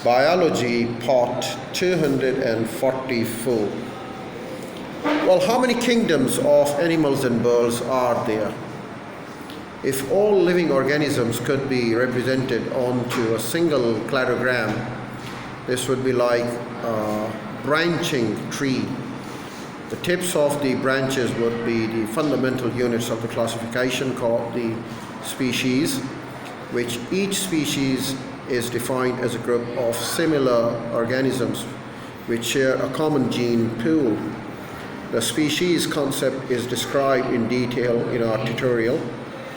Biology, Part 244. Well, how many kingdoms of animals and birds are there? If all living organisms could be represented onto a single cladogram, this would be like a branching tree. The tips of the branches would be the fundamental units of the classification called the species, which each species is defined as a group of similar organisms which share a common gene pool. The species concept is described in detail in our tutorial.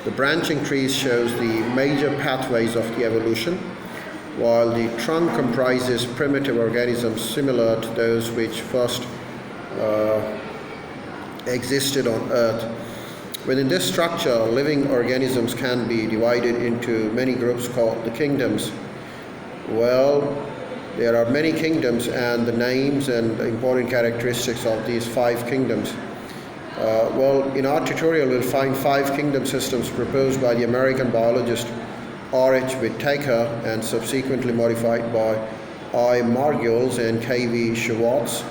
The branching trees shows the major pathways of the evolution, while the trunk comprises primitive organisms similar to those which first existed on Earth. Within this structure, living organisms can be divided into many groups called the kingdoms. Well, there are many kingdoms, and the names and the important characteristics of these 5 kingdoms. In our tutorial, we'll find 5 kingdom systems proposed by the American biologist R.H. Whittaker and subsequently modified by I. Margules and K.V. Schwartz,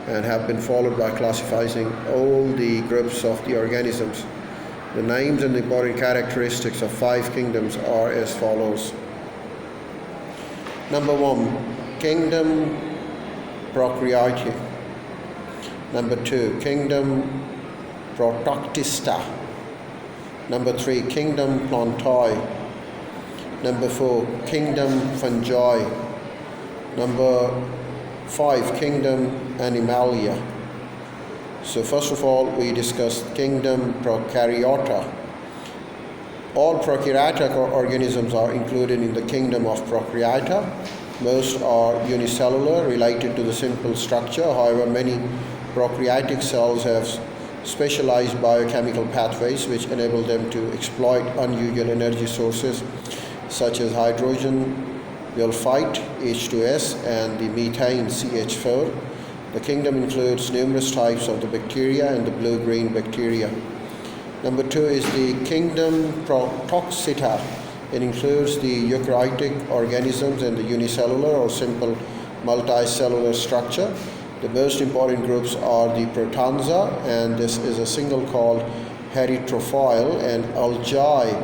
and have been followed by classifying all the groups of the organisms. The names and the important characteristics of 5 kingdoms are as follows. Number 1, Kingdom Procreata. Number 2, Kingdom Protoctista. Number 3, Kingdom Plantae. Number 4, Kingdom Fungi. Number 5, Kingdom Animalia. So first of all, we discussed Kingdom Prokaryota. All prokaryotic organisms are included in the kingdom of Procreata. Most are unicellular, related to the simple structure. However, many prokaryotic cells have specialized biochemical pathways which enable them to exploit unusual energy sources such as hydrogen, sulfite, H2S, and the methane, CH4. The kingdom includes numerous types of the bacteria and the blue-green bacteria. Number 2 is the Kingdom Protoctista. It includes the eukaryotic organisms and the unicellular or simple multicellular structure. The most important groups are the Protanza, and this is a single called Heterophile, and Algae,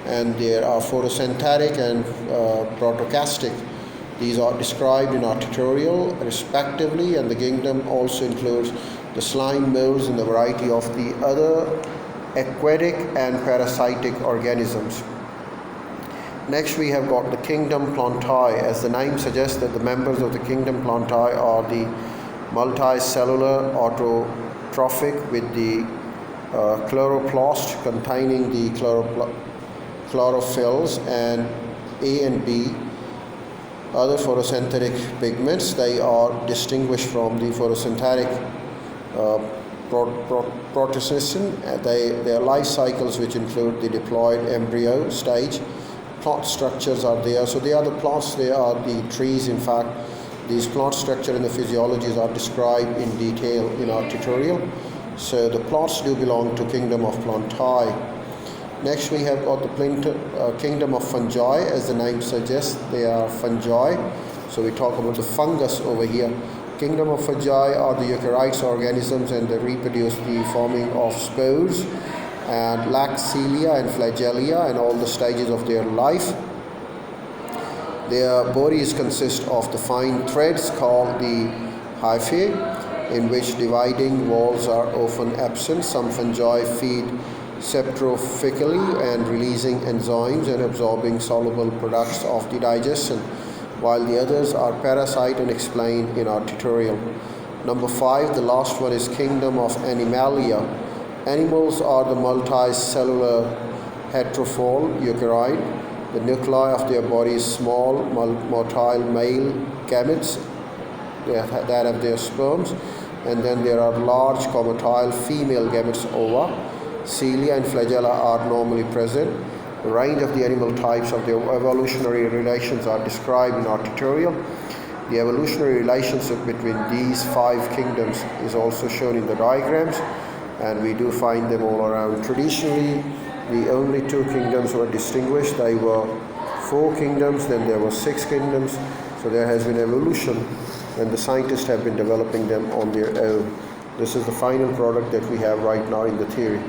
and there are photosynthetic and protocastic. These are described in our tutorial respectively, and the kingdom also includes the slime molds and a variety of the other aquatic and parasitic organisms. Next, we have got the Kingdom Plantae. As the name suggests, that the members of the Kingdom Plantae are the multicellular autotrophic with the chloroplast containing the chlorophylls and A and B other photosynthetic pigments. They are distinguished from the photosynthetic protosynthesis. Their life cycles, which include the diploid embryo stage. Plant structures are there. So they are the plants, they are the trees. In fact, these plant structure and the physiologies are described in detail in our tutorial. So the plants do belong to Kingdom of Plantae. Next, we have got the Kingdom of Fungi. As the name suggests, they are fungi. So we talk about the fungus over here. Kingdom of Fungi are the eukaryotic organisms, and they reproduce the forming of spores and lack cilia and flagella in all the stages of their life. Their bodies consist of the fine threads called the hyphae, in which dividing walls are often absent. Some fungi feed septrophically and releasing enzymes and absorbing soluble products of the digestion, while the others are parasite and explained in our tutorial. Number 5, the last one, is Kingdom of Animalia. Animals are the multicellular heterophile eukaryote. The nuclei of their body is small motile male gametes that have their sperms, and then there are large comatose female gametes ova. Cilia and flagella are normally present. The range of the animal types of their evolutionary relations are described in our tutorial. The evolutionary relationship between these 5 kingdoms is also shown in the diagrams, and we do find them all around. Traditionally, the only 2 kingdoms were distinguished. They were 4 kingdoms, then there were 6 kingdoms. So there has been evolution, and the scientists have been developing them on their own. This is the final product that we have right now in the theory.